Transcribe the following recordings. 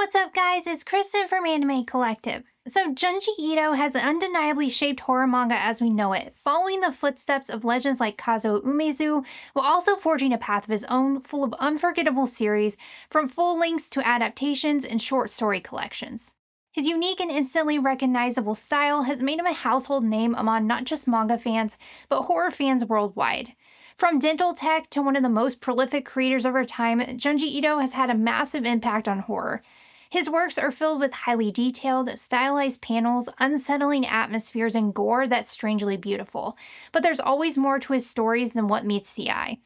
What's up, guys? It's Kristen from Anime Collective. So, Junji Ito has undeniably shaped horror manga as we know it, following the footsteps of legends like Kazuo Umezu, while also forging a path of his own, full of unforgettable series, from full lengths to adaptations and short story collections. His unique and instantly recognizable style has made him a household name among not just manga fans, but horror fans worldwide. From dental tech to one of the most prolific creators of our time, Junji Ito has had a massive impact on horror. His works are filled with highly detailed, stylized panels, unsettling atmospheres, and gore that's strangely beautiful. But there's always more to his stories than what meets the eye.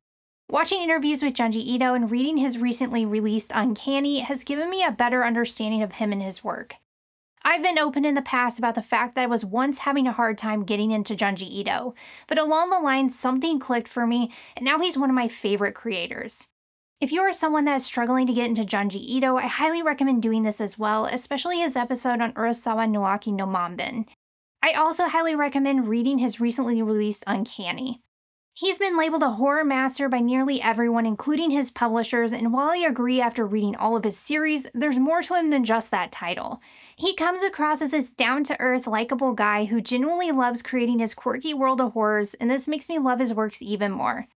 Watching interviews with Junji Ito and reading his recently released Uncanny has given me a better understanding of him and his work. I've been open in the past about the fact that I was once having a hard time getting into Junji Ito, but along the line something clicked for me, and now he's one of my favorite creators. If you are someone that is struggling to get into Junji Ito, I highly recommend doing this as well, especially his episode on Urasawa no Aki no Manben. I also highly recommend reading his recently released Uncanny. He's been labeled a horror master by nearly everyone, including his publishers, and while I agree after reading all of his series, there's more to him than just that title. He comes across as this down-to-earth, likable guy who genuinely loves creating his quirky world of horrors, and this makes me love his works even more.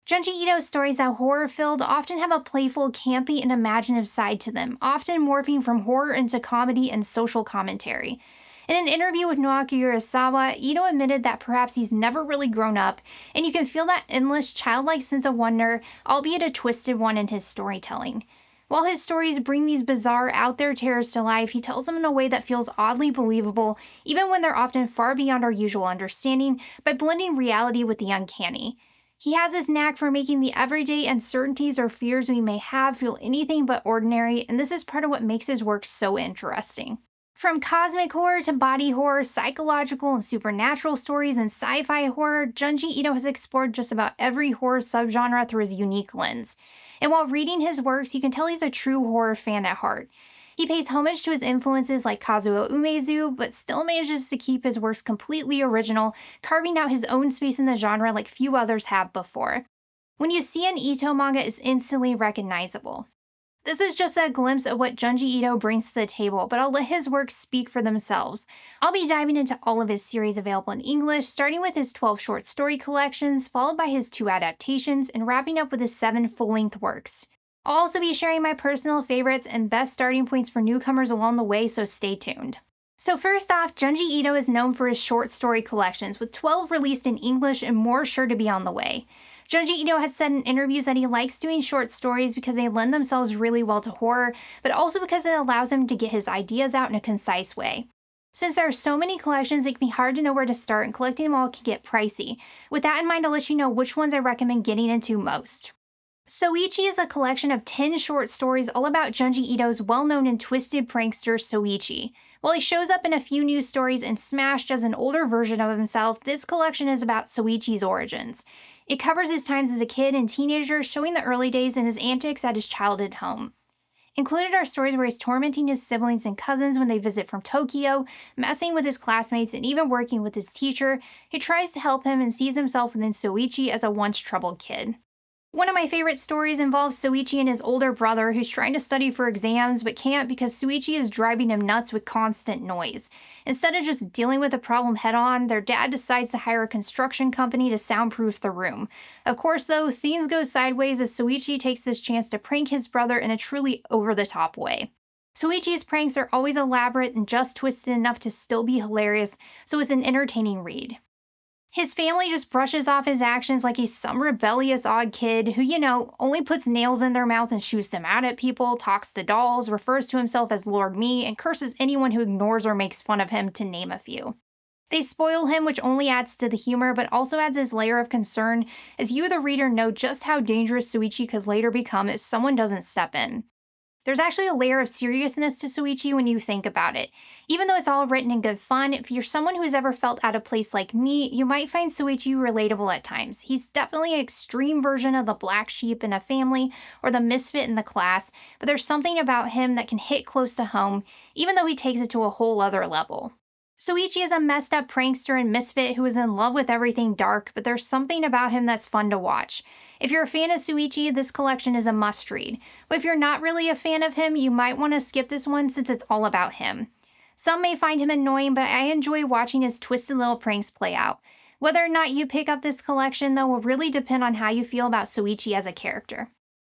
Junji Ito's stories that are horror-filled often have a playful, campy, and imaginative side to them, often morphing from horror into comedy and social commentary. In an interview with Naoki Urasawa, Ito admitted that perhaps he's never really grown up, and you can feel that endless, childlike sense of wonder, albeit a twisted one in his storytelling. While his stories bring these bizarre, out-there terrors to life, he tells them in a way that feels oddly believable, even when they're often far beyond our usual understanding, by blending reality with the uncanny. He has this knack for making the everyday uncertainties or fears we may have feel anything but ordinary, and this is part of what makes his work so interesting. From cosmic horror to body horror, psychological and supernatural stories, and sci-fi horror, Junji Ito has explored just about every horror subgenre through his unique lens. And while reading his works, you can tell he's a true horror fan at heart. He pays homage to his influences like Kazuo Umezu, but still manages to keep his works completely original, carving out his own space in the genre like few others have before. When you see an Ito manga, it's instantly recognizable. This is just a glimpse of what Junji Ito brings to the table, but I'll let his works speak for themselves. I'll be diving into all of his series available in English, starting with his 12 short story collections, followed by his 2 adaptations, and wrapping up with his 7 full-length works. I'll also be sharing my personal favorites and best starting points for newcomers along the way, so stay tuned. So first off, Junji Ito is known for his short story collections, with 12 released in English and more sure to be on the way. Junji Ito has said in interviews that he likes doing short stories because they lend themselves really well to horror, but also because it allows him to get his ideas out in a concise way. Since there are so many collections, it can be hard to know where to start, and collecting them all can get pricey. With that in mind, I'll let you know which ones I recommend getting into most. Soichi is a collection of 10 short stories all about Junji Ito's well-known and twisted prankster Soichi. While he shows up in a few new stories and smashed as an older version of himself, this collection is about Soichi's origins. It covers his times as a kid and teenager, showing the early days and his antics at his childhood home. Included are stories where he's tormenting his siblings and cousins when they visit from Tokyo, messing with his classmates, and even working with his teacher, who tries to help him and sees himself within Soichi as a once troubled kid. One of my favorite stories involves Soichi and his older brother, who's trying to study for exams but can't because Soichi is driving him nuts with constant noise. Instead of just dealing with the problem head-on, their dad decides to hire a construction company to soundproof the room. Of course, though, things go sideways as Soichi takes this chance to prank his brother in a truly over-the-top way. Soichi's pranks are always elaborate and just twisted enough to still be hilarious, so it's an entertaining read. His family just brushes off his actions like he's some rebellious odd kid who, only puts nails in their mouth and shoots them out at people, talks to dolls, refers to himself as Lord Me, and curses anyone who ignores or makes fun of him, to name a few. They spoil him, which only adds to the humor, but also adds this layer of concern, as you, the reader, know just how dangerous Soichi could later become if someone doesn't step in. There's actually a layer of seriousness to Soichi when you think about it. Even though it's all written in good fun, if you're someone who has ever felt out of place like me, you might find Soichi relatable at times. He's definitely an extreme version of the black sheep in a family or the misfit in the class, but there's something about him that can hit close to home, even though he takes it to a whole other level. Soichi is a messed up prankster and misfit who is in love with everything dark, but there's something about him that's fun to watch. If you're a fan of Soichi, this collection is a must read. But if you're not really a fan of him, you might want to skip this one since it's all about him. Some may find him annoying, but I enjoy watching his twisted little pranks play out. Whether or not you pick up this collection, though, will really depend on how you feel about Soichi as a character.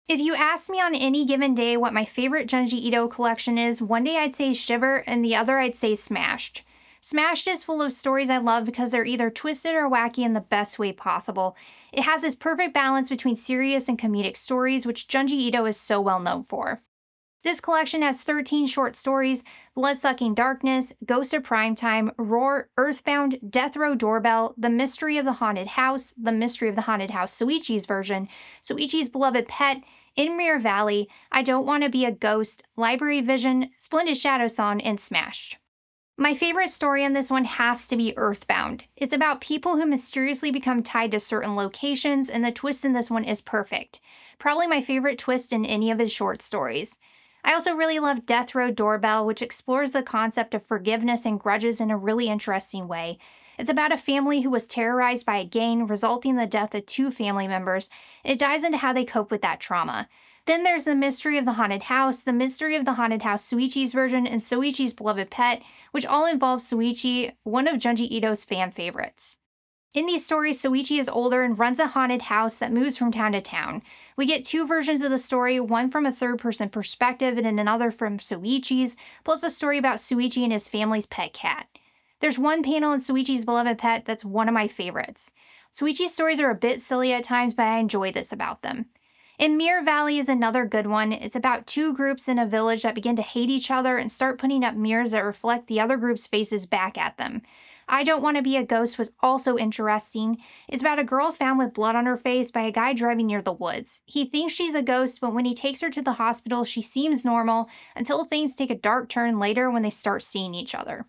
If you ask me on any given day what my favorite Junji Ito collection is, one day I'd say Shiver and the other I'd say Smashed. Smashed is full of stories I love because they're either twisted or wacky in the best way possible. It has this perfect balance between serious and comedic stories, which Junji Ito is so well known for. This collection has 13 short stories: Blood-Sucking Darkness, Ghost of Primetime, Roar, Earthbound, Death Row Doorbell, The Mystery of the Haunted House, The Mystery of the Haunted House Soichi's version, Soichi's Beloved Pet, In Mirror Valley, I Don't Want to Be a Ghost, Library Vision, Splendid Shadow Song, and Smashed. My favorite story on this one has to be Earthbound. It's about people who mysteriously become tied to certain locations, and the twist in this one is perfect. Probably my favorite twist in any of his short stories. I also really love Death Row Doorbell, which explores the concept of forgiveness and grudges in a really interesting way. It's about a family who was terrorized by a gang, resulting in the death of 2 family members, and it dives into how they cope with that trauma. Then there's The Mystery of the Haunted House, The Mystery of the Haunted House Soichi's version, and Soichi's Beloved Pet, which all involve Soichi, one of Junji Ito's fan favorites. In these stories, Soichi is older and runs a haunted house that moves from town to town. We get 2 versions of the story, one from a third-person perspective and another from Soichi's, plus a story about Soichi and his family's pet cat. There's one panel in Soichi's Beloved Pet that's one of my favorites. Soichi's stories are a bit silly at times, but I enjoy this about them. In Mirror Valley is another good one. It's about 2 groups in a village that begin to hate each other and start putting up mirrors that reflect the other group's faces back at them. I Don't Want to Be a Ghost was also interesting. It's about a girl found with blood on her face by a guy driving near the woods. He thinks she's a ghost, but when he takes her to the hospital, she seems normal until things take a dark turn later when they start seeing each other.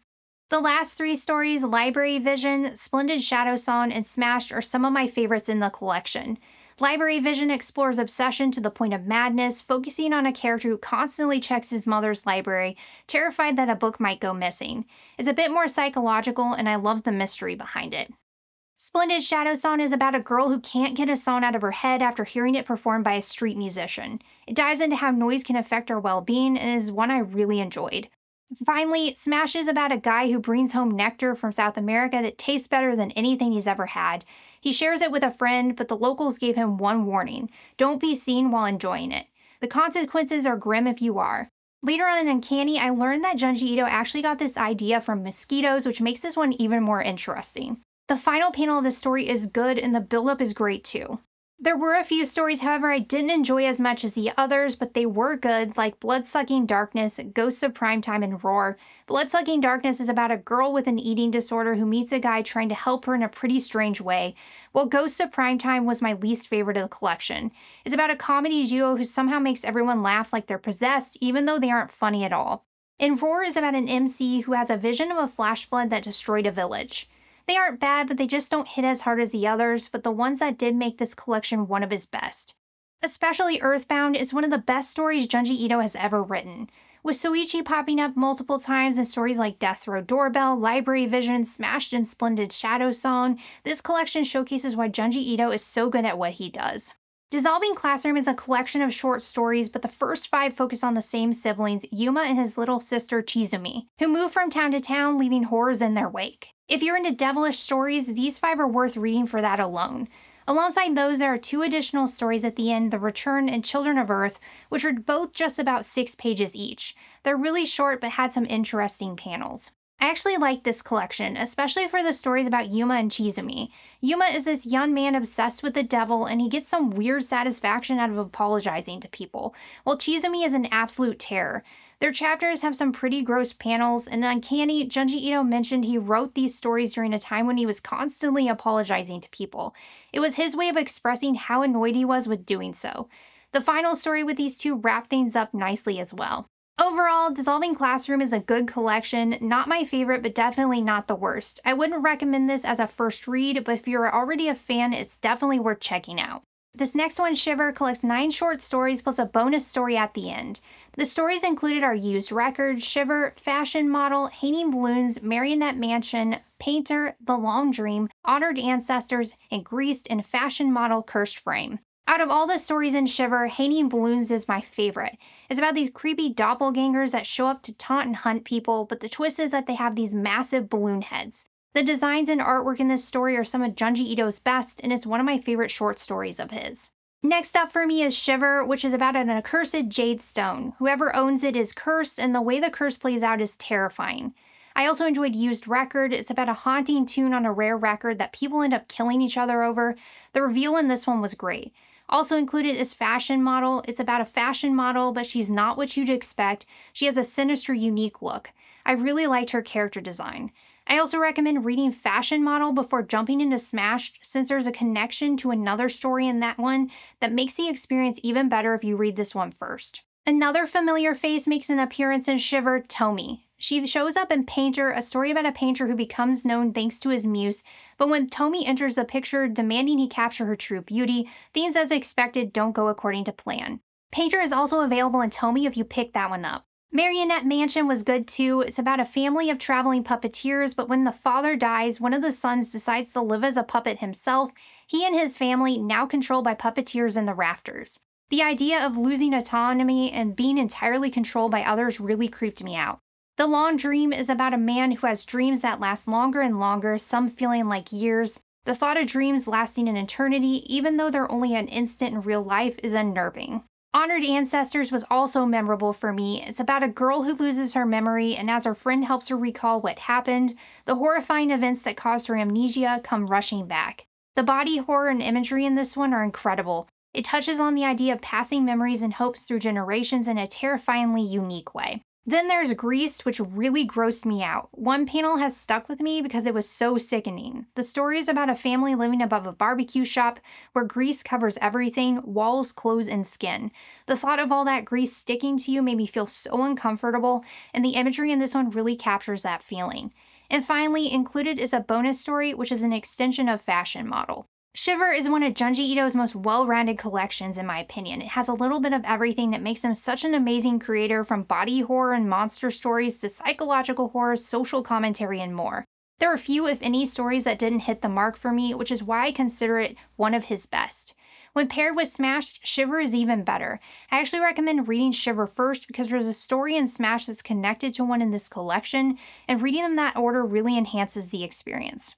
The last 3 stories, Library Vision, Splendid Shadow Song, and Smashed, are some of my favorites in the collection. Library Vision explores obsession to the point of madness, focusing on a character who constantly checks his mother's library, terrified that a book might go missing. It's a bit more psychological, and I love the mystery behind it. Splendid Shadow Song is about a girl who can't get a song out of her head after hearing it performed by a street musician. It dives into how noise can affect our well-being and is one I really enjoyed. Finally, Smash is about a guy who brings home nectar from South America that tastes better than anything he's ever had. He shares it with a friend, but the locals gave him one warning: don't be seen while enjoying it. The consequences are grim if you are. Later on in Uncanny, I learned that Junji Ito actually got this idea from mosquitoes, which makes this one even more interesting. The final panel of the story is good, and the build-up is great too. There were a few stories, however, I didn't enjoy as much as the others, but they were good, like Blood-Sucking Darkness, Ghosts of Primetime, and Roar. Blood-Sucking Darkness is about a girl with an eating disorder who meets a guy trying to help her in a pretty strange way, while Ghosts of Primetime was my least favorite of the collection. It's about a comedy duo who somehow makes everyone laugh like they're possessed, even though they aren't funny at all. And Roar is about an MC who has a vision of a flash flood that destroyed a village. They aren't bad, but they just don't hit as hard as the others, but the ones that did make this collection one of his best. Especially Earthbound is one of the best stories Junji Ito has ever written. With Soichi popping up multiple times in stories like Death Row Doorbell, Library Vision, Smashed, and Splendid Shadow Song, this collection showcases why Junji Ito is so good at what he does. Dissolving Classroom is a collection of short stories, but the first 5 focus on the same siblings, Yuma and his little sister Chizumi, who move from town to town, leaving horrors in their wake. If you're into devilish stories, these 5 are worth reading for that alone. Alongside those, there are 2 additional stories at the end, The Return and Children of Earth, which are both just about 6 pages each. They're really short but had some interesting panels. I actually like this collection, especially for the stories about Yuma and Chizumi. Yuma is this young man obsessed with the devil, and he gets some weird satisfaction out of apologizing to people, while Chizumi is an absolute terror. Their chapters have some pretty gross panels, and in Uncanny, Junji Ito mentioned he wrote these stories during a time when he was constantly apologizing to people. It was his way of expressing how annoyed he was with doing so. The final story with these 2 wrap things up nicely as well. Overall, Dissolving Classroom is a good collection, not my favorite, but definitely not the worst. I wouldn't recommend this as a first read, but if you're already a fan, it's definitely worth checking out. This next one, Shiver, collects 9 short stories plus a bonus story at the end. The stories included are Used Record, Shiver, Fashion Model, Hanging Balloons, Marionette Mansion, Painter, The Long Dream, Honored Ancestors, and Greased and Fashion Model Cursed Frame. Out of all the stories in Shiver, Hanging Balloons is my favorite. It's about these creepy doppelgangers that show up to taunt and hunt people, but the twist is that they have these massive balloon heads. The designs and artwork in this story are some of Junji Ito's best, and it's one of my favorite short stories of his. Next up for me is Shiver, which is about an accursed jade stone. Whoever owns it is cursed, and the way the curse plays out is terrifying. I also enjoyed Used Record. It's about a haunting tune on a rare record that people end up killing each other over. The reveal in this one was great. Also included is Fashion Model. It's about a fashion model, but she's not what you'd expect. She has a sinister, unique look. I really liked her character design. I also recommend reading Fashion Model before jumping into Smashed, since there's a connection to another story in that one that makes the experience even better if you read this one first. Another familiar face makes an appearance in Shiver, Tomie. She shows up in Painter, a story about a painter who becomes known thanks to his muse, but when Tomie enters the picture demanding he capture her true beauty, things as expected don't go according to plan. Painter is also available in Tomie if you pick that one up. Marionette Mansion was good too. It's about a family of traveling puppeteers, but when the father dies, one of the sons decides to live as a puppet himself. He and his family, now controlled by puppeteers in the rafters. The idea of losing autonomy and being entirely controlled by others really creeped me out. The Long Dream is about a man who has dreams that last longer and longer, some feeling like years. The thought of dreams lasting an eternity, even though they're only an instant in real life, is unnerving. Honored Ancestors was also memorable for me. It's about a girl who loses her memory, and as her friend helps her recall what happened, the horrifying events that caused her amnesia come rushing back. The body horror and imagery in this one are incredible. It touches on the idea of passing memories and hopes through generations in a terrifyingly unique way. Then there's Greased, which really grossed me out. One panel has stuck with me because it was so sickening. The story is about a family living above a barbecue shop where grease covers everything, walls, clothes, and skin. The thought of all that grease sticking to you made me feel so uncomfortable, and the imagery in this one really captures that feeling. And finally, included is a bonus story, which is an extension of Fashion Model. Shiver is one of Junji Ito's most well-rounded collections in my opinion. It has a little bit of everything that makes him such an amazing creator, from body horror and monster stories to psychological horror, social commentary, and more. There are few, if any, stories that didn't hit the mark for me, which is why I consider it one of his best. When paired with Smashed, Shiver is even better. I actually recommend reading Shiver first because there's a story in Smash that's connected to one in this collection, and reading them in that order really enhances the experience.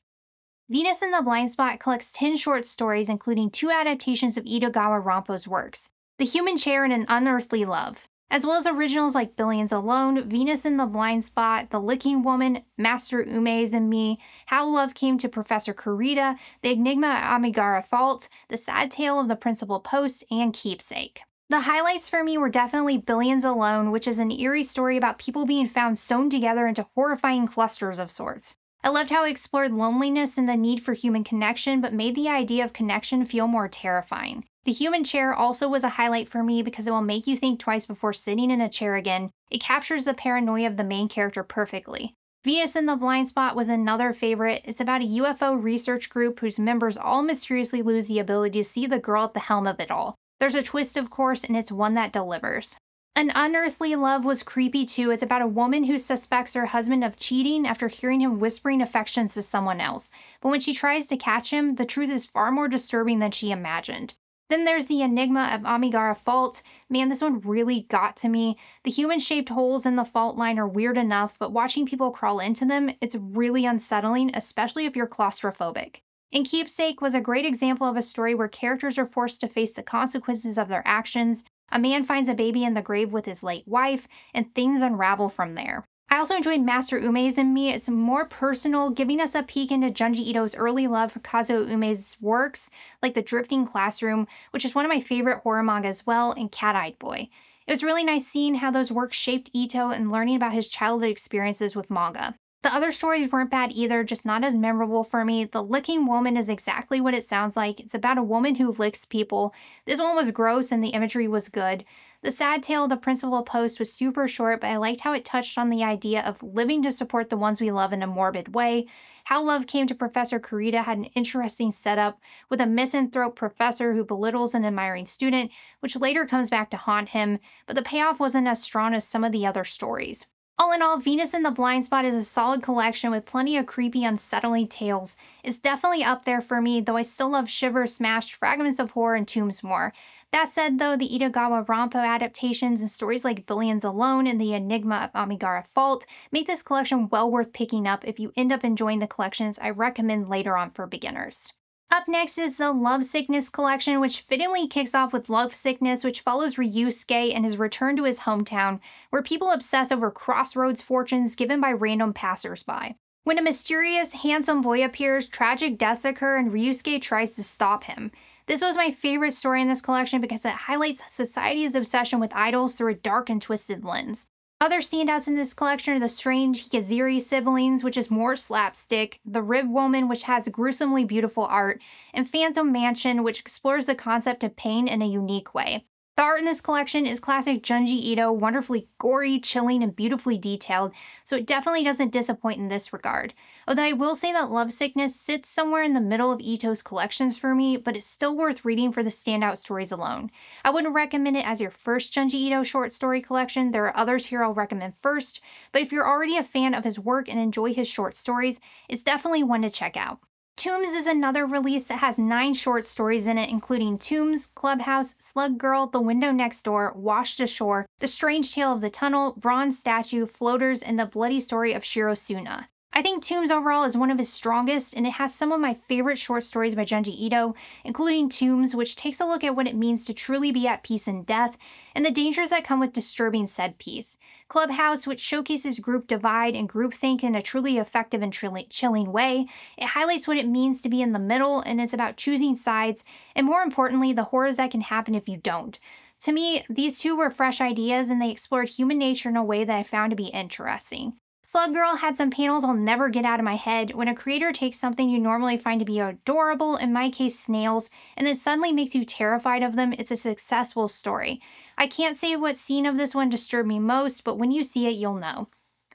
Venus in the Blind Spot collects 10 short stories, including 2 adaptations of Edogawa Rampo's works, The Human Chair and An Unearthly Love, as well as originals like Billions Alone, Venus in the Blind Spot, The Licking Woman, Master Umezu and Me, How Love Came to Professor Kurita, The Enigma at Amigara Fault, The Sad Tale of the Principal Post, and Keepsake. The highlights for me were definitely Billions Alone, which is an eerie story about people being found sewn together into horrifying clusters of sorts. I loved how it explored loneliness and the need for human connection, but made the idea of connection feel more terrifying. The Human Chair also was a highlight for me because it will make you think twice before sitting in a chair again. It captures the paranoia of the main character perfectly. Venus in the Blind Spot was another favorite. It's about a UFO research group whose members all mysteriously lose the ability to see the girl at the helm of it all. There's a twist, of course, and it's one that delivers. An Unearthly Love was creepy too. It's about a woman who suspects her husband of cheating after hearing him whispering affections to someone else. But when she tries to catch him, the truth is far more disturbing than she imagined. Then there's The Enigma of Amigara Fault. Man, this one really got to me. The human-shaped holes in the fault line are weird enough, but watching people crawl into them, it's really unsettling, especially if you're claustrophobic. And Keepsake was a great example of a story where characters are forced to face the consequences of their actions. A man finds a baby in the grave with his late wife, and things unravel from there. I also enjoyed Master Umezu and Me. It's more personal, giving us a peek into Junji Ito's early love for Kazuo Umezu's works, like The Drifting Classroom, which is one of my favorite horror manga as well, and Cat-Eyed Boy. It was really nice seeing how those works shaped Ito and learning about his childhood experiences with manga. The other stories weren't bad either, just not as memorable for me. The Licking Woman is exactly what it sounds like. It's about a woman who licks people. This one was gross and the imagery was good. The sad tale of the principal post was super short, but I liked how it touched on the idea of living to support the ones we love in a morbid way. How love came to Professor Kurita had an interesting setup, with a misanthrope professor who belittles an admiring student, which later comes back to haunt him, but the payoff wasn't as strong as some of the other stories. All in all, Venus in the Blind Spot is a solid collection with plenty of creepy, unsettling tales. It's definitely up there for me, though I still love Shiver, Smash, Fragments of Horror, and Tombs more. That said, though, the Itagawa Rampo adaptations and stories like Billions Alone and The Enigma of Amigara Fault make this collection well worth picking up if you end up enjoying the collections I recommend later on for beginners. Up next is the Lovesickness collection, which fittingly kicks off with Lovesickness, which follows Ryusuke and his return to his hometown, where people obsess over crossroads fortunes given by random passersby. When a mysterious, handsome boy appears, tragic deaths occur, and Ryusuke tries to stop him. This was my favorite story in this collection because it highlights society's obsession with idols through a dark and twisted lens. Other standouts in this collection are the strange Hikaziri siblings, which is more slapstick, the Rib Woman, which has gruesomely beautiful art, and Phantom Mansion, which explores the concept of pain in a unique way. The art in this collection is classic Junji Ito, wonderfully gory, chilling, and beautifully detailed, so it definitely doesn't disappoint in this regard. Although I will say that Lovesickness sits somewhere in the middle of Ito's collections for me, but it's still worth reading for the standout stories alone. I wouldn't recommend it as your first Junji Ito short story collection. There are others here I'll recommend first, but if you're already a fan of his work and enjoy his short stories, it's definitely one to check out. Tombs is another release that has 9 short stories in it, including Tombs, Clubhouse, Slug Girl, The Window Next Door, Washed Ashore, The Strange Tale of the Tunnel, Bronze Statue, Floaters, and The Bloody Story of Shirosuna. I think Tombs overall is one of his strongest, and it has some of my favorite short stories by Junji Ito, including Tombs, which takes a look at what it means to truly be at peace in death, and the dangers that come with disturbing said peace. Clubhouse, which showcases group divide and groupthink in a truly effective and chilling way. It highlights what it means to be in the middle, and it's about choosing sides, and more importantly, the horrors that can happen if you don't. To me, these two were fresh ideas, and they explored human nature in a way that I found to be interesting. Slug Girl had some panels I'll never get out of my head when a creator takes something you normally find to be adorable, in my case snails, and then suddenly makes you terrified of them. It's a successful story. I can't say what scene of this one disturbed me most, but when you see it, you'll know.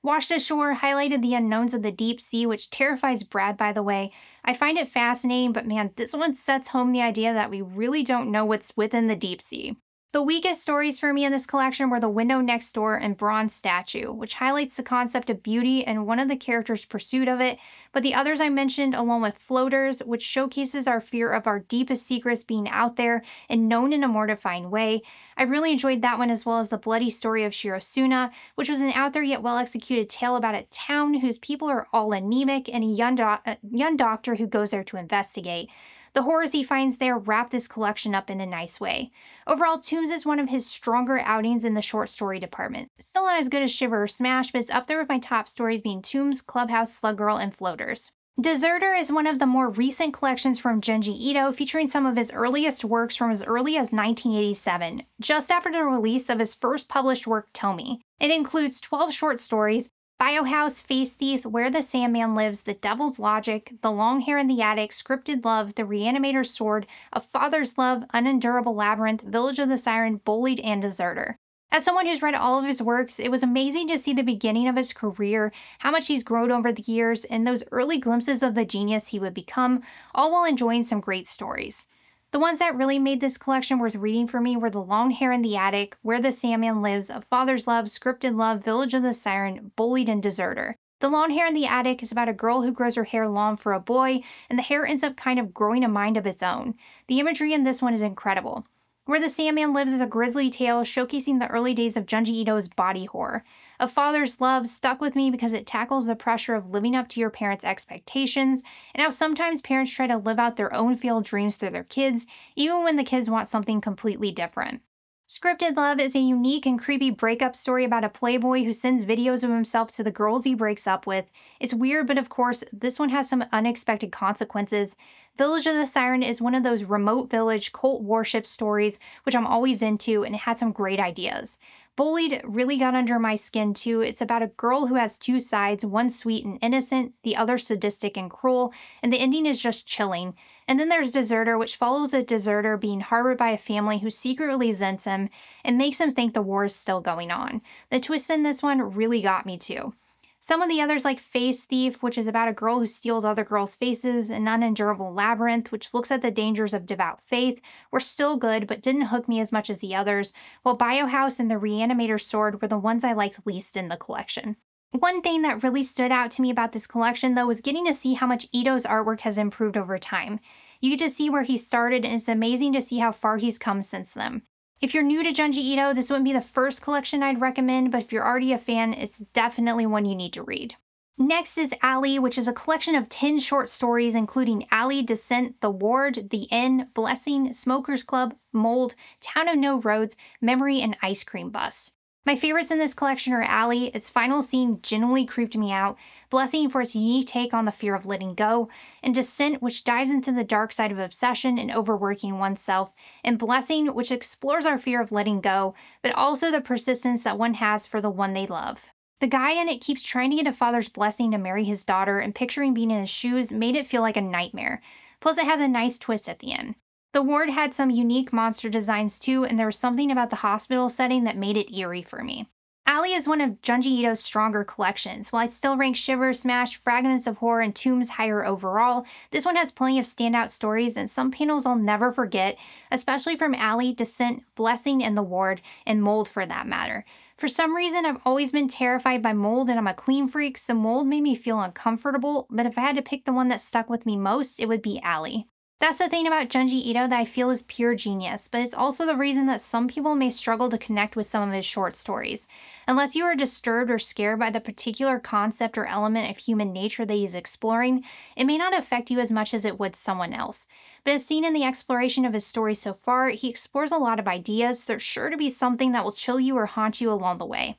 Washed Ashore highlighted the unknowns of the deep sea, which terrifies Brad, by the way. I find it fascinating, but man, this one sets home the idea that we really don't know what's within the deep sea. The weakest stories for me in this collection were The Window Next Door and Bronze Statue, which highlights the concept of beauty and one of the characters' pursuit of it, but the others I mentioned, along with Floaters, which showcases our fear of our deepest secrets being out there and known in a mortifying way. I really enjoyed that one, as well as The Bloody Story of Shirosuna, which was an out there yet well-executed tale about a town whose people are all anemic and a young doctor who goes there to investigate. The horrors he finds there wrap this collection up in a nice way. Overall, Tombs is one of his stronger outings in the short story department. Still not as good as Shiver or Smash, but it's up there with my top stories being Tombs, Clubhouse, Slug Girl, and Floaters. Deserter is one of the more recent collections from Junji Ito, featuring some of his earliest works from as early as 1987, just after the release of his first published work, Tomie. It includes 12 short stories: Biohouse, Face Thief, Where the Sandman Lives, The Devil's Logic, The Long Hair in the Attic, Scripted Love, The Reanimator's Sword, A Father's Love, Unendurable Labyrinth, Village of the Siren, Bullied, and Deserter. As someone who's read all of his works, it was amazing to see the beginning of his career, how much he's grown over the years, and those early glimpses of the genius he would become, all while enjoying some great stories. The ones that really made this collection worth reading for me were The Long Hair in the Attic, Where the Sandman Lives, A Father's Love, Scripted Love, Village of the Siren, Bullied, and Deserter. The Long Hair in the Attic is about a girl who grows her hair long for a boy, and the hair ends up kind of growing a mind of its own. The imagery in this one is incredible. Where the Sandman Lives is a grisly tale showcasing the early days of Junji Ito's body horror. A Father's Love stuck with me because it tackles the pressure of living up to your parents' expectations, and how sometimes parents try to live out their own failed dreams through their kids, even when the kids want something completely different. Scripted Love is a unique and creepy breakup story about a playboy who sends videos of himself to the girls he breaks up with. It's weird, but of course, this one has some unexpected consequences. Village of the Siren is one of those remote village cult worship stories, which I'm always into, and it had some great ideas. Bullied really got under my skin too. It's about a girl who has two sides, one sweet and innocent, the other sadistic and cruel, and the ending is just chilling. And then there's Deserter, which follows a deserter being harbored by a family who secretly resents him and makes him think the war is still going on. The twist in this one really got me too. Some of the others, like Face Thief, which is about a girl who steals other girls' faces, and Unendurable Labyrinth, which looks at the dangers of devout faith, were still good but didn't hook me as much as the others, while Biohouse and The Reanimator's Sword were the ones I liked least in the collection. One thing that really stood out to me about this collection, though, was getting to see how much Ito's artwork has improved over time. You get to see where he started, and it's amazing to see how far he's come since then. If you're new to Junji Ito, this wouldn't be the first collection I'd recommend, but if you're already a fan, it's definitely one you need to read. Next is Alley, which is a collection of 10 short stories including Alley, Descent, The Ward, The Inn, Blessing, Smokers Club, Mold, Town of No Roads, Memory, and Ice Cream Bus. My favorites in this collection are Alley. Its final scene genuinely creeped me out, Blessing for its unique take on the fear of letting go, and Descent, which dives into the dark side of obsession and overworking oneself, and Blessing, which explores our fear of letting go, but also the persistence that one has for the one they love. The guy in it keeps trying to get a father's blessing to marry his daughter, and picturing being in his shoes made it feel like a nightmare. Plus, it has a nice twist at the end. The ward had some unique monster designs too, and there was something about the hospital setting that made it eerie for me. Alley is one of Junji Ito's stronger collections. While I still rank Shiver, Smash, Fragments of Horror, and Tombs higher overall, this one has plenty of standout stories and some panels I'll never forget, especially from Alley, Descent, Blessing, and The Ward, and Mold for that matter. For some reason, I've always been terrified by mold and I'm a clean freak, so Mold made me feel uncomfortable, but if I had to pick the one that stuck with me most, it would be Alley. That's the thing about Junji Ito that I feel is pure genius, but it's also the reason that some people may struggle to connect with some of his short stories. Unless you are disturbed or scared by the particular concept or element of human nature that he's exploring, it may not affect you as much as it would someone else. But as seen in the exploration of his story so far, he explores a lot of ideas, so there's sure to be something that will chill you or haunt you along the way.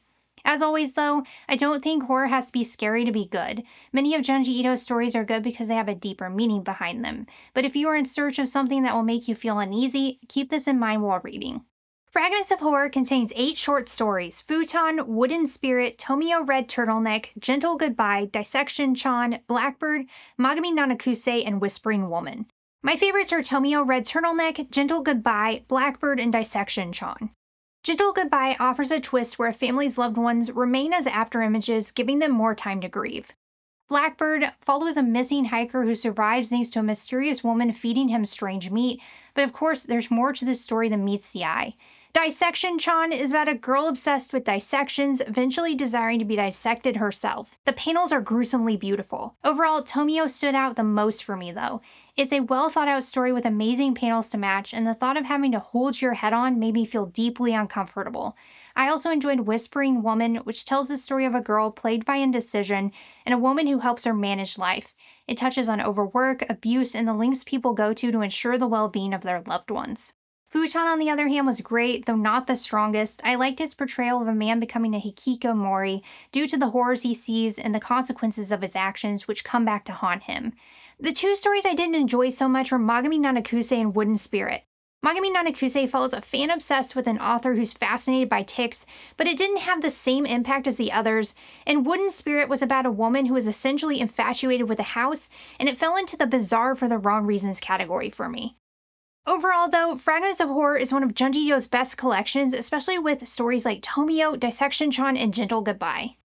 As always, though, I don't think horror has to be scary to be good. Many of Junji Ito's stories are good because they have a deeper meaning behind them. But if you are in search of something that will make you feel uneasy, keep this in mind while reading. Fragments of Horror contains 8 short stories: Futon, Wooden Spirit, Tomie Red Turtleneck, Gentle Goodbye, Dissection Chan, Blackbird, Magami Nanakuse, and Whispering Woman. My favorites are Tomie Red Turtleneck, Gentle Goodbye, Blackbird, and Dissection Chan. Gentle Goodbye offers a twist where a family's loved ones remain as afterimages, giving them more time to grieve. Blackbird follows a missing hiker who survives thanks to a mysterious woman feeding him strange meat, but of course there's more to this story than meets the eye. Dissection Chan is about a girl obsessed with dissections, eventually desiring to be dissected herself. The panels are gruesomely beautiful. Overall, Tomie stood out the most for me though. It's a well thought out story with amazing panels to match, and the thought of having to hold your head on made me feel deeply uncomfortable. I also enjoyed Whispering Woman, which tells the story of a girl plagued by indecision and a woman who helps her manage life. It touches on overwork, abuse, and the lengths people go to ensure the well-being of their loved ones. Futon, on the other hand, was great, though not the strongest. I liked his portrayal of a man becoming a hikikomori due to the horrors he sees and the consequences of his actions, which come back to haunt him. The 2 stories I didn't enjoy so much were Magami Nanakuse and Wooden Spirit. Magami Nanakuse follows a fan obsessed with an author who's fascinated by ticks, but it didn't have the same impact as the others, and Wooden Spirit was about a woman who was essentially infatuated with a house, and it fell into the bizarre for the wrong reasons category for me. Overall, though, Fragments of Horror is one of Junji Ito's best collections, especially with stories like Tomie, Dissection Chan, and Gentle Goodbye.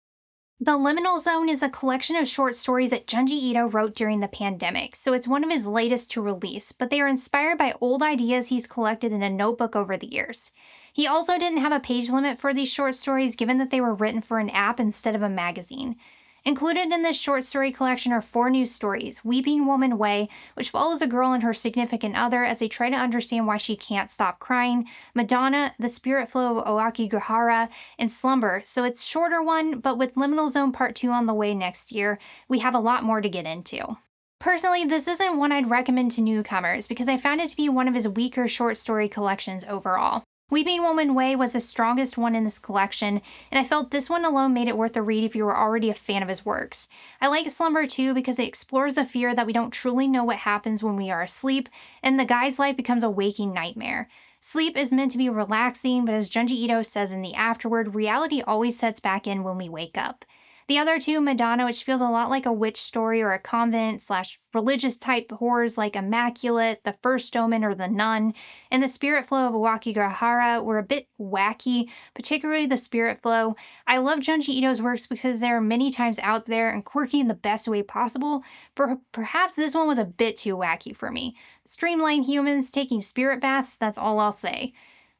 The Liminal Zone is a collection of short stories that Junji Ito wrote during the pandemic, so it's one of his latest to release, but they are inspired by old ideas he's collected in a notebook over the years. He also didn't have a page limit for these short stories given that they were written for an app instead of a magazine. Included in this short story collection are 4 new stories: Weeping Woman Way, which follows a girl and her significant other as they try to understand why she can't stop crying, Madonna, The Spirit Flow of Oakigahara, and Slumber, so it's a shorter one, but with Liminal Zone Part 2 on the way next year, we have a lot more to get into. Personally, this isn't one I'd recommend to newcomers because I found it to be one of his weaker short story collections overall. Weeping Woman Way was the strongest one in this collection, and I felt this one alone made it worth the read if you were already a fan of his works. I like Slumber too because it explores the fear that we don't truly know what happens when we are asleep, and the guy's life becomes a waking nightmare. Sleep is meant to be relaxing, but as Junji Ito says in the afterword, reality always sets back in when we wake up. The other two, Madonna, which feels a lot like a witch story or a convent slash religious type horrors like Immaculate, The First Omen, or The Nun, and the Spirit Flow of Wakigahara were a bit wacky, particularly the Spirit Flow. I love Junji Ito's works because they're many times out there and quirky in the best way possible, but perhaps this one was a bit too wacky for me. Streamlined humans taking spirit baths, that's all I'll say.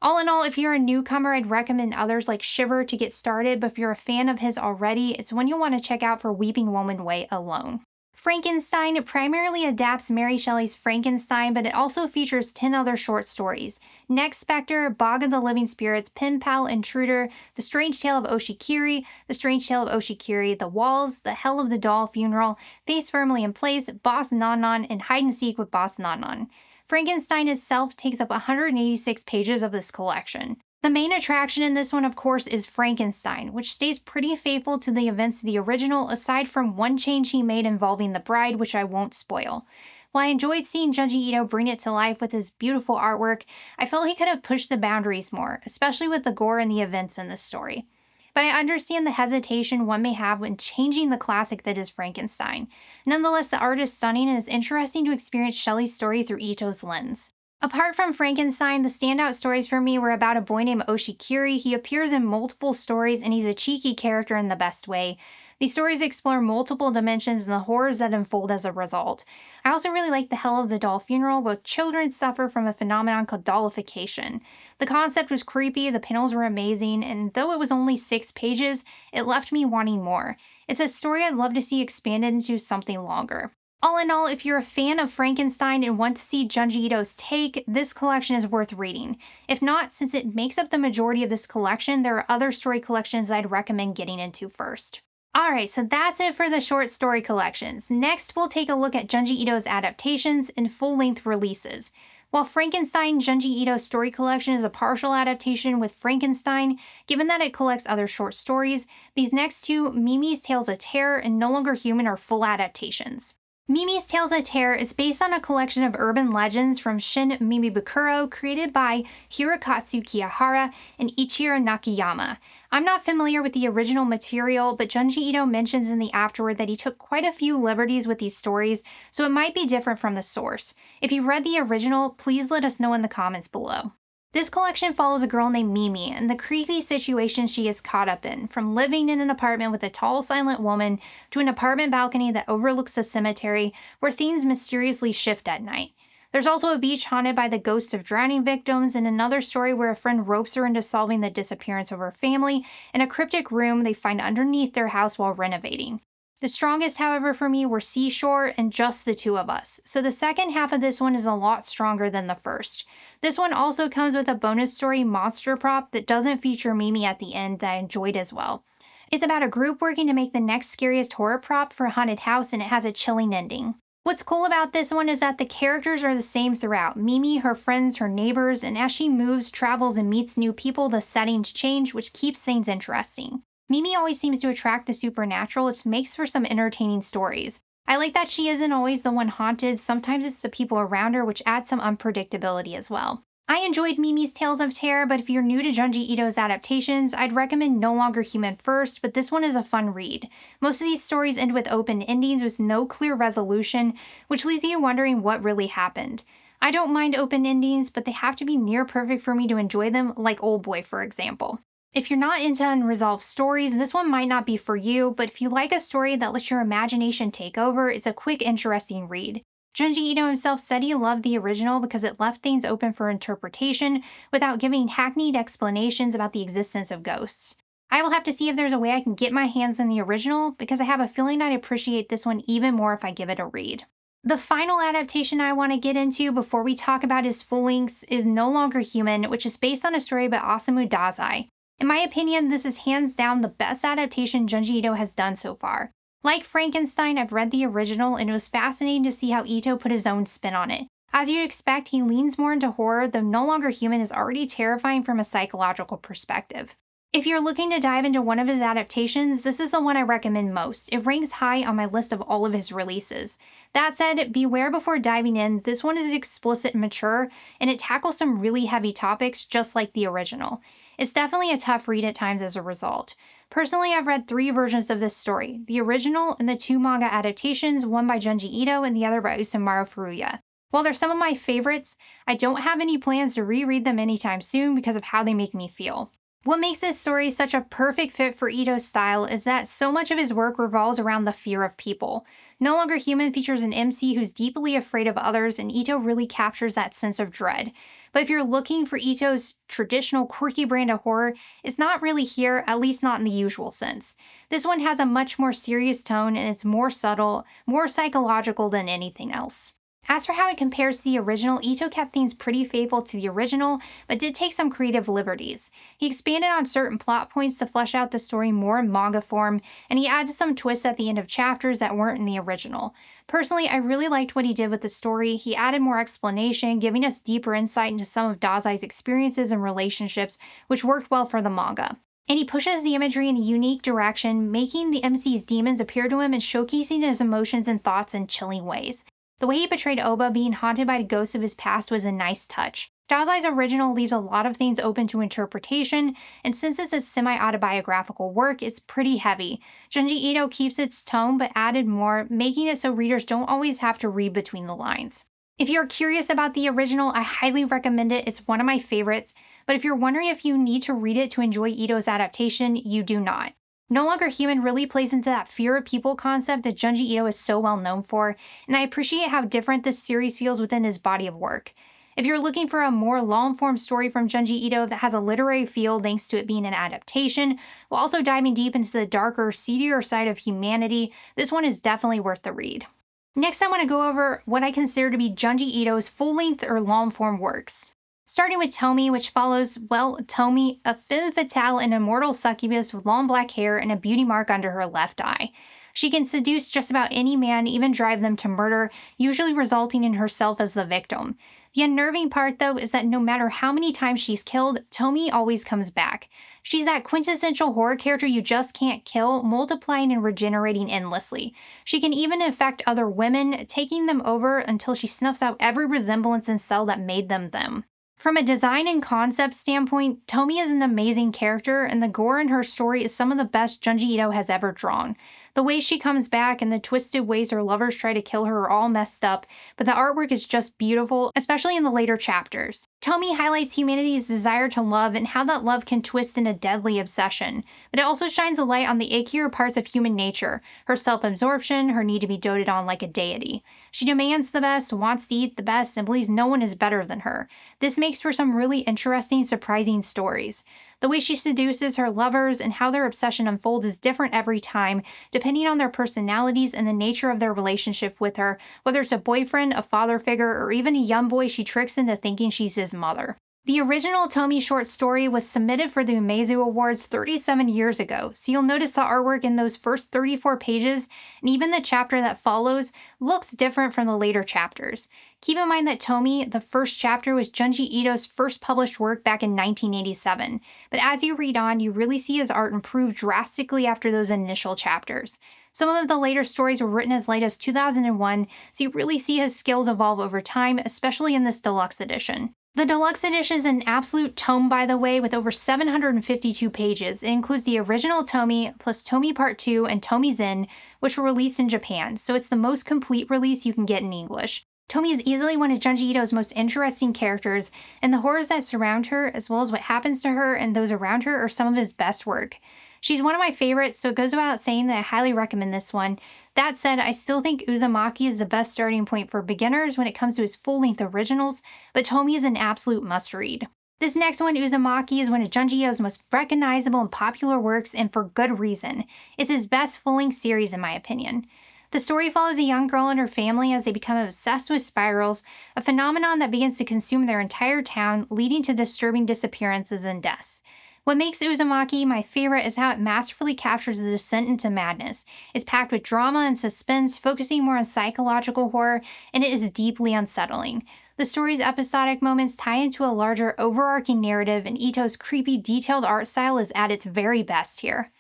All in all, if you're a newcomer, I'd recommend others like Shiver to get started, but if you're a fan of his already, it's one you'll want to check out for Weeping Woman Way alone. Frankenstein primarily adapts Mary Shelley's Frankenstein, but it also features 10 other short stories. Next Spectre, Bog of the Living Spirits, Pen Pal Intruder, The Strange Tale of Oshikiri, The Strange Tale of Oshikiri, The Walls, The Hell of the Doll Funeral, Face Firmly in Place, Boss Non-Non, and Hide and Seek with Boss Non-Non. Frankenstein itself takes up 186 pages of this collection. The main attraction in this one, of course, is Frankenstein, which stays pretty faithful to the events of the original, aside from one change he made involving the bride, which I won't spoil. While I enjoyed seeing Junji Ito bring it to life with his beautiful artwork, I felt he could have pushed the boundaries more, especially with the gore and the events in this story. But I understand the hesitation one may have when changing the classic that is Frankenstein. Nonetheless, the art is stunning and it's interesting to experience Shelley's story through Ito's lens. Apart from Frankenstein, the standout stories for me were about a boy named Oshikiri. He appears in multiple stories and he's a cheeky character in the best way. These stories explore multiple dimensions and the horrors that unfold as a result. I also really like The Hell of the Doll Funeral, where children suffer from a phenomenon called dollification. The concept was creepy, the panels were amazing, and though it was only 6 pages, it left me wanting more. It's a story I'd love to see expanded into something longer. All in all, if you're a fan of Frankenstein and want to see Junji Ito's take, this collection is worth reading. If not, since it makes up the majority of this collection, there are other story collections I'd recommend getting into first. Alright, so that's it for the short story collections. Next, we'll take a look at Junji Ito's adaptations and full-length releases. While Frankenstein Junji Ito's story collection is a partial adaptation with Frankenstein, given that it collects other short stories, these next two, Mimi's Tales of Terror and No Longer Human, are full adaptations. Mimi's Tales of Terror is based on a collection of urban legends from Shin Mimibukuro created by Hirokatsu Kiyahara and Ichiro Nakayama. I'm not familiar with the original material, but Junji Ito mentions in the afterword that he took quite a few liberties with these stories, so it might be different from the source. If you read the original, please let us know in the comments below. This collection follows a girl named Mimi and the creepy situation she is caught up in, from living in an apartment with a tall, silent woman to an apartment balcony that overlooks a cemetery where things mysteriously shift at night. There's also a beach haunted by the ghosts of drowning victims, and another story where a friend ropes her into solving the disappearance of her family in a cryptic room they find underneath their house while renovating. The strongest, however, for me were Seashore and Just the Two of Us, so the second half of this one is a lot stronger than the first. This one also comes with a bonus story monster prop that doesn't feature Mimi at the end that I enjoyed as well. It's about a group working to make the next scariest horror prop for a haunted house, and it has a chilling ending. What's cool about this one is that the characters are the same throughout. Mimi, her friends, her neighbors, and as she moves, travels, and meets new people, the settings change, which keeps things interesting. Mimi always seems to attract the supernatural, which makes for some entertaining stories. I like that she isn't always the one haunted, sometimes it's the people around her, which adds some unpredictability as well. I enjoyed Mimi's Tales of Terror, but if you're new to Junji Ito's adaptations, I'd recommend No Longer Human first, but this one is a fun read. Most of these stories end with open endings with no clear resolution, which leaves you wondering what really happened. I don't mind open endings, but they have to be near perfect for me to enjoy them, like Old Boy, for example. If you're not into unresolved stories, this one might not be for you, but if you like a story that lets your imagination take over, it's a quick, interesting read. Junji Ito himself said he loved the original because it left things open for interpretation without giving hackneyed explanations about the existence of ghosts. I will have to see if there's a way I can get my hands on the original, because I have a feeling I'd appreciate this one even more if I give it a read. The final adaptation I want to get into before we talk about his full lengths is No Longer Human, which is based on a story by Osamu Dazai. In my opinion, this is hands down the best adaptation Junji Ito has done so far. Like Frankenstein, I've read the original, and it was fascinating to see how Ito put his own spin on it. As you'd expect, he leans more into horror, though No Longer Human is already terrifying from a psychological perspective. If you're looking to dive into one of his adaptations, this is the one I recommend most. It ranks high on my list of all of his releases. That said, beware before diving in, this one is explicit and mature, and it tackles some really heavy topics just like the original. It's definitely a tough read at times as a result. Personally, I've read 3 versions of this story, the original and the 2 manga adaptations, one by Junji Ito and the other by Usamaru Furuya. While they're some of my favorites, I don't have any plans to reread them anytime soon because of how they make me feel. What makes this story such a perfect fit for Ito's style is that so much of his work revolves around the fear of people. No Longer Human features an MC who's deeply afraid of others, and Ito really captures that sense of dread. But if you're looking for Ito's traditional quirky brand of horror, it's not really here, at least not in the usual sense. This one has a much more serious tone, and it's more subtle, more psychological than anything else. As for how it compares to the original, Ito kept things pretty faithful to the original, but did take some creative liberties. He expanded on certain plot points to flesh out the story more in manga form, and he added some twists at the end of chapters that weren't in the original. Personally, I really liked what he did with the story. He added more explanation, giving us deeper insight into some of Dazai's experiences and relationships, which worked well for the manga. And he pushes the imagery in a unique direction, making the MC's demons appear to him and showcasing his emotions and thoughts in chilling ways. The way he portrayed Oba being haunted by the ghosts of his past was a nice touch. Dazai's original leaves a lot of things open to interpretation, and since it's a semi-autobiographical work, it's pretty heavy. Junji Ito keeps its tone but added more, making it so readers don't always have to read between the lines. If you're curious about the original, I highly recommend it. It's one of my favorites, but if you're wondering if you need to read it to enjoy Ito's adaptation, you do not. No Longer Human really plays into that fear of people concept that Junji Ito is so well known for, and I appreciate how different this series feels within his body of work. If you're looking for a more long-form story from Junji Ito that has a literary feel thanks to it being an adaptation, while also diving deep into the darker, seedier side of humanity, this one is definitely worth the read. Next, I want to go over what I consider to be Junji Ito's full-length or long-form works. Starting with Tomie, which follows, Tomie, a femme fatale and immortal succubus with long black hair and a beauty mark under her left eye. She can seduce just about any man, even drive them to murder, usually resulting in herself as the victim. The unnerving part, though, is that no matter how many times she's killed, Tomie always comes back. She's that quintessential horror character you just can't kill, multiplying and regenerating endlessly. She can even infect other women, taking them over until she snuffs out every resemblance and cell that made them them. From a design and concept standpoint, Tomie is an amazing character, and the gore in her story is some of the best Junji Ito has ever drawn. The way she comes back and the twisted ways her lovers try to kill her are all messed up, but the artwork is just beautiful, especially in the later chapters. Tomie highlights humanity's desire to love and how that love can twist into deadly obsession, but it also shines a light on the ickier parts of human nature, her self-absorption, her need to be doted on like a deity. She demands the best, wants to eat the best, and believes no one is better than her. This makes for some really interesting, surprising stories. The way she seduces her lovers and how their obsession unfolds is different every time, depending on their personalities and the nature of their relationship with her, whether it's a boyfriend, a father figure, or even a young boy she tricks into thinking she's his mother. The original Tomie short story was submitted for the Umezu Awards 37 years ago, so you'll notice the artwork in those first 34 pages, and even the chapter that follows, looks different from the later chapters. Keep in mind that Tomie, the first chapter, was Junji Ito's first published work back in 1987, but as you read on, you really see his art improve drastically after those initial chapters. Some of the later stories were written as late as 2001, so you really see his skills evolve over time, especially in this deluxe edition. The deluxe edition is an absolute tome, by the way, with over 752 pages. It includes the original Tomie, plus Tomie Part 2 and Tomie Zen, which were released in Japan, so it's the most complete release you can get in English. Tomie is easily one of Junji Ito's most interesting characters, and the horrors that surround her, as well as what happens to her and those around her, are some of his best work. She's one of my favorites, so it goes without saying that I highly recommend this one. That said, I still think Uzumaki is the best starting point for beginners when it comes to his full-length originals, but Tomie is an absolute must-read. This next one, Uzumaki, is one of Junji Ito's most recognizable and popular works, and for good reason. It's his best full-length series in my opinion. The story follows a young girl and her family as they become obsessed with spirals, a phenomenon that begins to consume their entire town, leading to disturbing disappearances and deaths. What makes Uzumaki my favorite is how it masterfully captures the descent into madness. It's packed with drama and suspense, focusing more on psychological horror, and it is deeply unsettling. The story's episodic moments tie into a larger, overarching narrative, and Ito's creepy, detailed art style is at its very best here.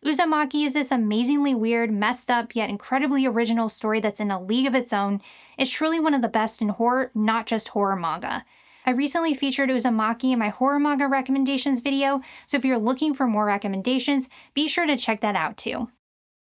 Uzumaki is this amazingly weird, messed up, yet incredibly original story that's in a league of its own. It's truly one of the best in horror, not just horror manga. I recently featured Uzumaki in my horror manga recommendations video, so if you're looking for more recommendations, be sure to check that out too.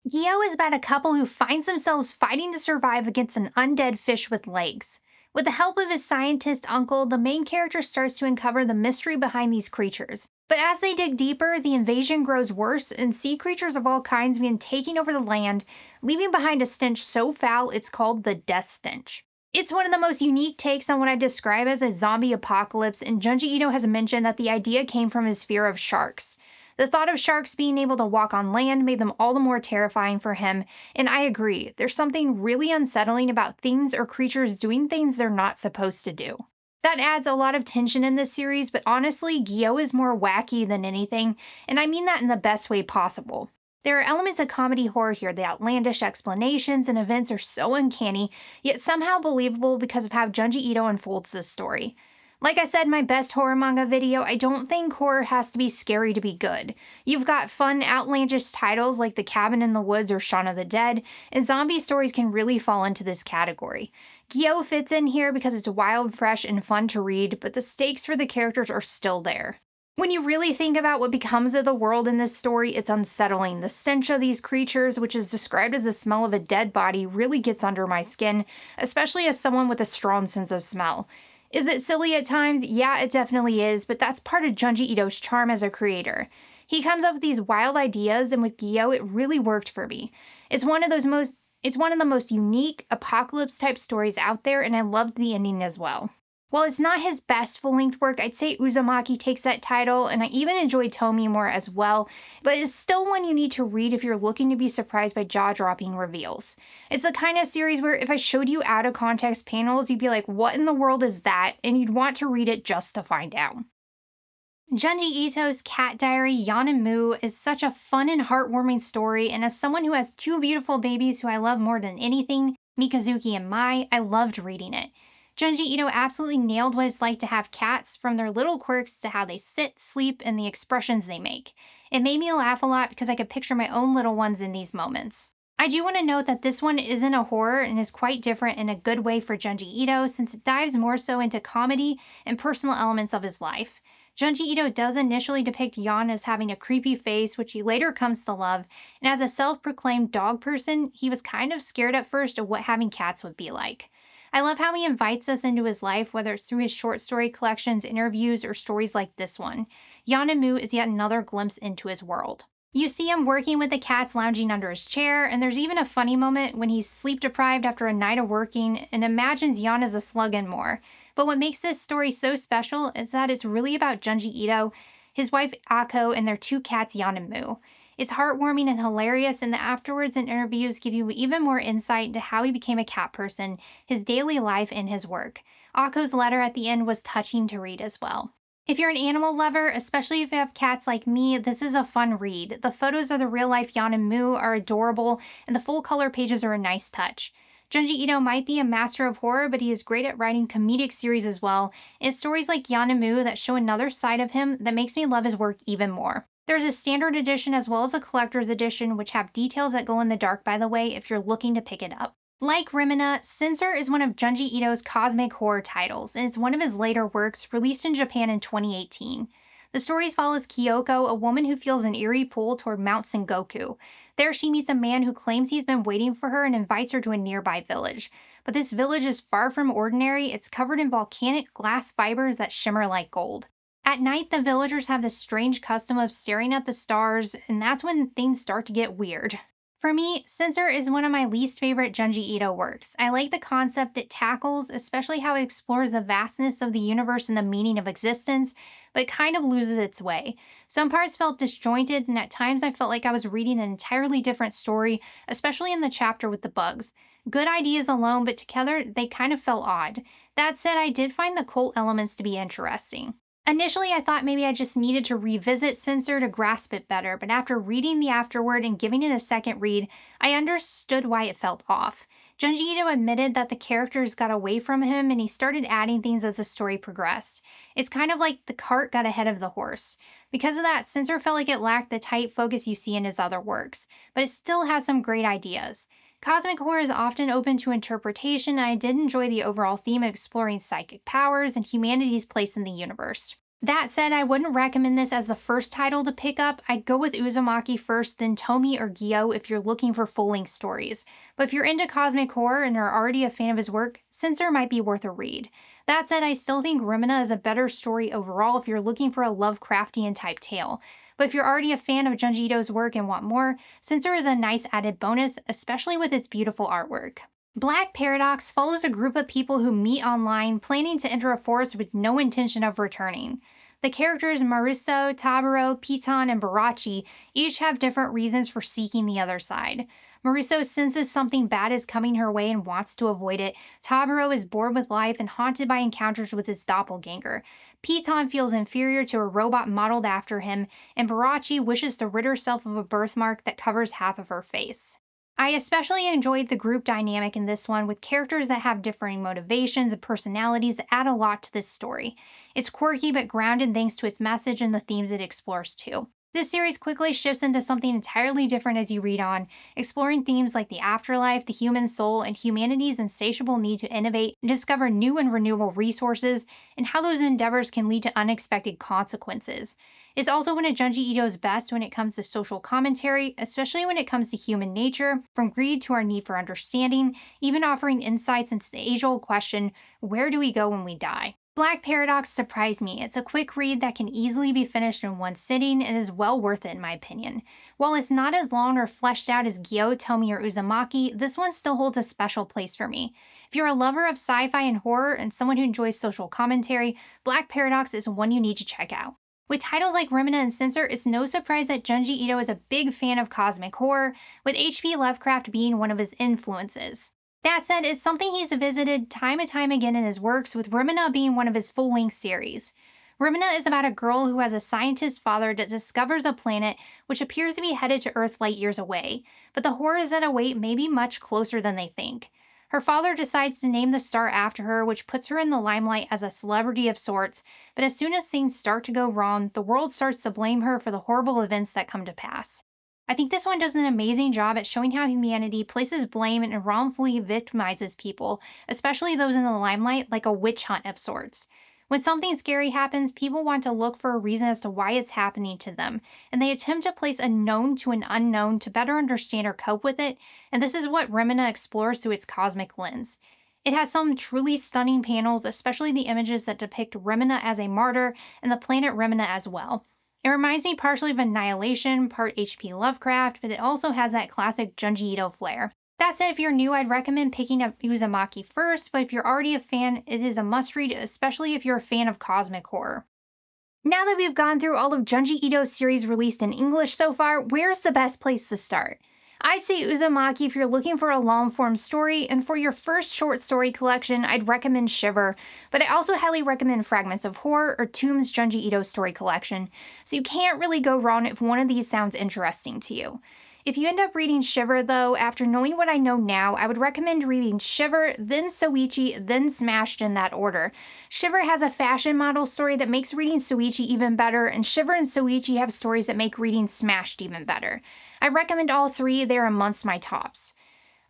Gyo is about a couple who finds themselves fighting to survive against an undead fish with legs. With the help of his scientist uncle, the main character starts to uncover the mystery behind these creatures. But as they dig deeper, the invasion grows worse, and sea creatures of all kinds begin taking over the land, leaving behind a stench so foul it's called the Death Stench. It's one of the most unique takes on what I describe as a zombie apocalypse, and Junji Ito has mentioned that the idea came from his fear of sharks. The thought of sharks being able to walk on land made them all the more terrifying for him, and I agree, there's something really unsettling about things or creatures doing things they're not supposed to do. That adds a lot of tension in this series, but honestly, Gyo is more wacky than anything, and I mean that in the best way possible. There are elements of comedy horror here. The outlandish explanations and events are so uncanny, yet somehow believable because of how Junji Ito unfolds this story. Like I said in my best horror manga video, I don't think horror has to be scary to be good. You've got fun, outlandish titles like The Cabin in the Woods or Shaun of the Dead, and zombie stories can really fall into this category. Gyo fits in here because it's wild, fresh, and fun to read, but the stakes for the characters are still there. When you really think about what becomes of the world in this story, it's unsettling. The stench of these creatures, which is described as the smell of a dead body, really gets under my skin, especially as someone with a strong sense of smell. Is it silly at times? Yeah, it definitely is, but that's part of Junji Ito's charm as a creator. He comes up with these wild ideas, and with Gyo, it really worked for me. It's one of the most unique apocalypse type stories out there, and I loved the ending as well. While it's not his best full-length work, I'd say Uzumaki takes that title, and I even enjoy Tomie more as well, but it's still one you need to read if you're looking to be surprised by jaw-dropping reveals. It's the kind of series where if I showed you out-of-context panels, you'd be like, what in the world is that? And you'd want to read it just to find out. Junji Ito's Cat Diary Moo is such a fun and heartwarming story, and as someone who has two beautiful babies who I love more than anything, Mikazuki and Mai, I loved reading it. Junji Ito absolutely nailed what it's like to have cats, from their little quirks to how they sit, sleep, and the expressions they make. It made me laugh a lot because I could picture my own little ones in these moments. I do want to note that this one isn't a horror and is quite different in a good way for Junji Ito, since it dives more so into comedy and personal elements of his life. Junji Ito does initially depict Yon as having a creepy face, which he later comes to love, and as a self-proclaimed dog person, he was kind of scared at first of what having cats would be like. I love how he invites us into his life, whether it's through his short story collections, interviews, or stories like this one. Moo is yet another glimpse into his world. You see him working with the cats lounging under his chair, and there's even a funny moment when he's sleep-deprived after a night of working and imagines Yon as a slug and more. But what makes this story so special is that it's really about Junji Ito, his wife Ako, and their two cats Yon and Moo. It's heartwarming and hilarious, and the afterwards and interviews give you even more insight into how he became a cat person, his daily life, and his work. Ako's letter at the end was touching to read as well. If you're an animal lover, especially if you have cats like me, this is a fun read. The photos of the real-life Yon and Moo are adorable, and the full-color pages are a nice touch. Junji Ito might be a master of horror, but he is great at writing comedic series as well, and it's stories like Yon and Moo that show another side of him that makes me love his work even more. There's a standard edition as well as a collector's edition, which have details that glow in the dark, by the way, if you're looking to pick it up. Like Remina, Censor is one of Junji Ito's cosmic horror titles, and it's one of his later works, released in Japan in 2018. The story follows Kyoko, a woman who feels an eerie pull toward Mount Sengoku. There she meets a man who claims he's been waiting for her and invites her to a nearby village. But this village is far from ordinary. It's covered in volcanic glass fibers that shimmer like gold. At night, the villagers have this strange custom of staring at the stars, and that's when things start to get weird. For me, Censor is one of my least favorite Junji Ito works. I like the concept it tackles, especially how it explores the vastness of the universe and the meaning of existence, but it kind of loses its way. Some parts felt disjointed, and at times I felt like I was reading an entirely different story, especially in the chapter with the bugs. Good ideas alone, but together they kind of felt odd. That said, I did find the cult elements to be interesting. Initially, I thought maybe I just needed to revisit Censor to grasp it better, but after reading the afterword and giving it a second read, I understood why it felt off. Junji Ito admitted that the characters got away from him and he started adding things as the story progressed. It's kind of like the cart got ahead of the horse. Because of that, Censor felt like it lacked the tight focus you see in his other works, but it still has some great ideas. Cosmic horror is often open to interpretation, and I did enjoy the overall theme of exploring psychic powers and humanity's place in the universe. That said, I wouldn't recommend this as the first title to pick up. I'd go with Uzumaki first, then Tomie or Gyo if you're looking for full-length stories. But if you're into cosmic horror and are already a fan of his work, Censor might be worth a read. That said, I still think Remina is a better story overall if you're looking for a Lovecraftian type tale. But if you're already a fan of Junji Ito's work and want more, Censor is a nice added bonus, especially with its beautiful artwork. Black Paradox follows a group of people who meet online planning to enter a forest with no intention of returning. The characters Maruso, Taburo, Piton, and Barachi each have different reasons for seeking the other side. Maruso senses something bad is coming her way and wants to avoid it. Taburo is bored with life and haunted by encounters with his doppelganger. Piton feels inferior to a robot modeled after him, and Barachi wishes to rid herself of a birthmark that covers half of her face. I especially enjoyed the group dynamic in this one with characters that have differing motivations and personalities that add a lot to this story. It's quirky but grounded thanks to its message and the themes it explores too. This series quickly shifts into something entirely different as you read on, exploring themes like the afterlife, the human soul, and humanity's insatiable need to innovate and discover new and renewable resources, and how those endeavors can lead to unexpected consequences. It's also one of Junji Ito's best when it comes to social commentary, especially when it comes to human nature, from greed to our need for understanding, even offering insights into the age-old question, where do we go when we die? Black Paradox surprised me. It's a quick read that can easily be finished in one sitting and is well worth it in my opinion. While it's not as long or fleshed out as Gyo, Tomie, or Uzumaki, this one still holds a special place for me. If you're a lover of sci-fi and horror and someone who enjoys social commentary, Black Paradox is one you need to check out. With titles like Remina and Censor, it's no surprise that Junji Ito is a big fan of cosmic horror, with H.P. Lovecraft being one of his influences. That said, it's something he's visited time and time again in his works, with Remina being one of his full-length series. Remina is about a girl who has a scientist father that discovers a planet which appears to be headed to Earth light years away, but the horrors that await may be much closer than they think. Her father decides to name the star after her, which puts her in the limelight as a celebrity of sorts, but as soon as things start to go wrong, the world starts to blame her for the horrible events that come to pass. I think this one does an amazing job at showing how humanity places blame and wrongfully victimizes people, especially those in the limelight, like a witch hunt of sorts. When something scary happens, people want to look for a reason as to why it's happening to them, and they attempt to place a known to an unknown to better understand or cope with it, and this is what Remina explores through its cosmic lens. It has some truly stunning panels, especially the images that depict Remina as a martyr and the planet Remina as well. It reminds me partially of Annihilation, part H.P. Lovecraft, but it also has that classic Junji Ito flair. That said, if you're new, I'd recommend picking up Uzumaki first, but if you're already a fan, it is a must-read, especially if you're a fan of cosmic horror. Now that we've gone through all of Junji Ito's series released in English so far, where's the best place to start? I'd say Uzumaki if you're looking for a long-form story, and for your first short story collection, I'd recommend Shiver, but I also highly recommend Fragments of Horror or Tomb's Junji Ito story collection, so you can't really go wrong if one of these sounds interesting to you. If you end up reading Shiver, though, after knowing what I know now, I would recommend reading Shiver, then Soichi, then Smashed in that order. Shiver has a fashion model story that makes reading Soichi even better, and Shiver and Soichi have stories that make reading Smashed even better. I recommend all three, they're amongst my tops.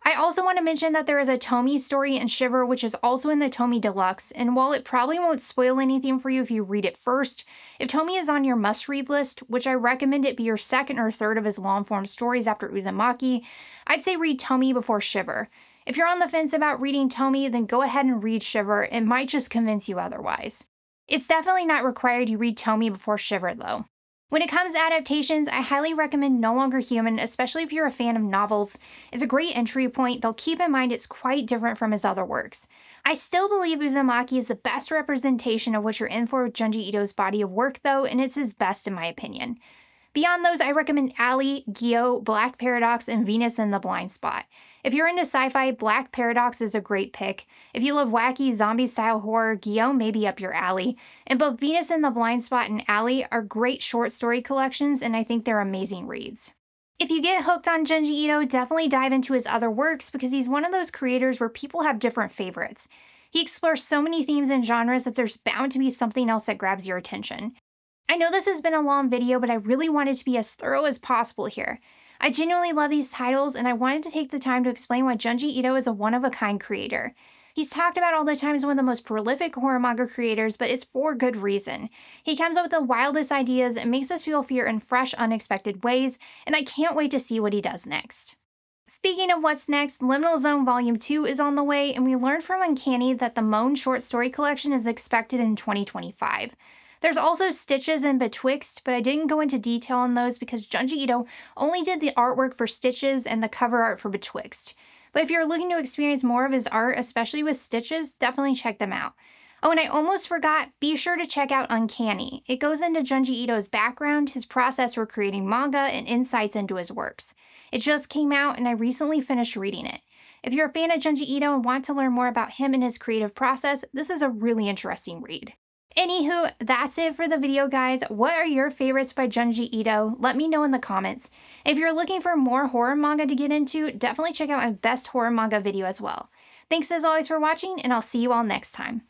I also want to mention that there is a Tomie story in Shiver which is also in the Tomie Deluxe, and while it probably won't spoil anything for you if you read it first, if Tomie is on your must-read list, which I recommend it be your second or third of his long-form stories after Uzumaki, I'd say read Tomie before Shiver. If you're on the fence about reading Tomie, then go ahead and read Shiver, it might just convince you otherwise. It's definitely not required you read Tomie before Shiver though. When it comes to adaptations, I highly recommend No Longer Human, especially if you're a fan of novels. It's a great entry point, though keep in mind it's quite different from his other works. I still believe Uzumaki is the best representation of what you're in for with Junji Ito's body of work though, and it's his best in my opinion. Beyond those, I recommend Ally, Gyo, Black Paradox, and Venus in the Blind Spot. If you're into sci-fi, Black Paradox is a great pick. If you love wacky zombie-style horror, Gyo may be up your alley. And both Venus in the Blind Spot and Ally are great short story collections, and I think they're amazing reads. If you get hooked on Junji Ito, definitely dive into his other works because he's one of those creators where people have different favorites. He explores so many themes and genres that there's bound to be something else that grabs your attention. I know this has been a long video, but I really wanted to be as thorough as possible here. I genuinely love these titles, and I wanted to take the time to explain why Junji Ito is a one-of-a-kind creator. He's talked about all the time as one of the most prolific horror manga creators, but it's for good reason. He comes up with the wildest ideas and makes us feel fear in fresh, unexpected ways, and I can't wait to see what he does next. Speaking of what's next, Liminal Zone Volume 2 is on the way, and we learned from Uncanny that the Moan short story collection is expected in 2025. There's also Stitches and Betwixt, but I didn't go into detail on those because Junji Ito only did the artwork for Stitches and the cover art for Betwixt. But if you're looking to experience more of his art, especially with Stitches, definitely check them out. Oh, and I almost forgot, be sure to check out Uncanny. It goes into Junji Ito's background, his process for creating manga, and insights into his works. It just came out and I recently finished reading it. If you're a fan of Junji Ito and want to learn more about him and his creative process, this is a really interesting read. Anywho, that's it for the video, guys. What are your favorites by Junji Ito? Let me know in the comments. If you're looking for more horror manga to get into, definitely check out my best horror manga video as well. Thanks as always for watching, and I'll see you all next time.